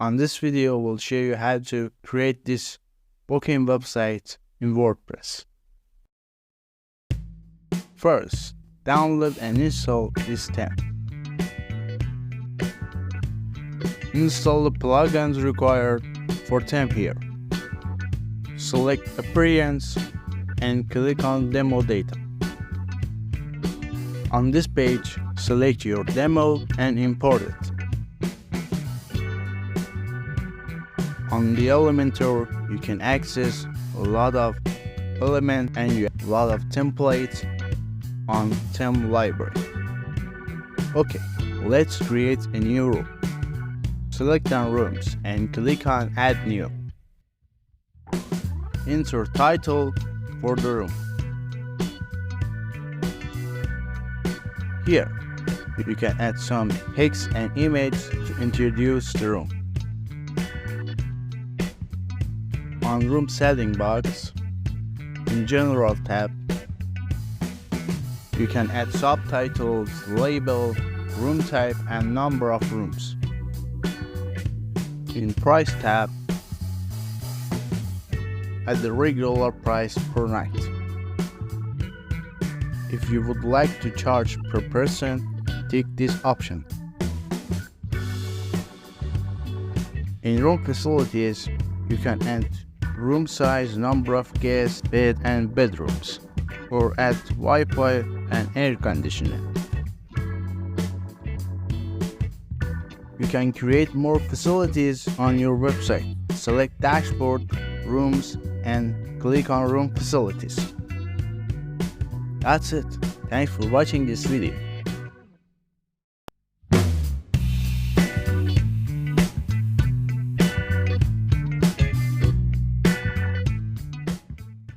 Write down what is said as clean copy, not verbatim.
On this video, we'll show you how to create this booking website in WordPress. First, download and install this theme. Install the plugins required for theme here. Select Appearance and click on Demo Data. On this page, select your demo and import it. On the Elementor, you can access a lot of elements and you have a lot of templates on theme library. Okay, let's create a new room. Select on Rooms and click on Add New. Enter title for the room. Here, you can add some text and image to introduce the room. On Room Setting box, in General tab, you can add subtitles, label, room type, and number of rooms. In Price tab, add the regular price per night. If you would like to charge per person, tick this option. In Room Facilities, you can add room size, number of guests, bed and bedrooms, or add Wi-Fi and air conditioning. You can create more facilities on your website. Select Dashboard, Rooms, and click on Room Facilities. That's it. Thanks for watching this video.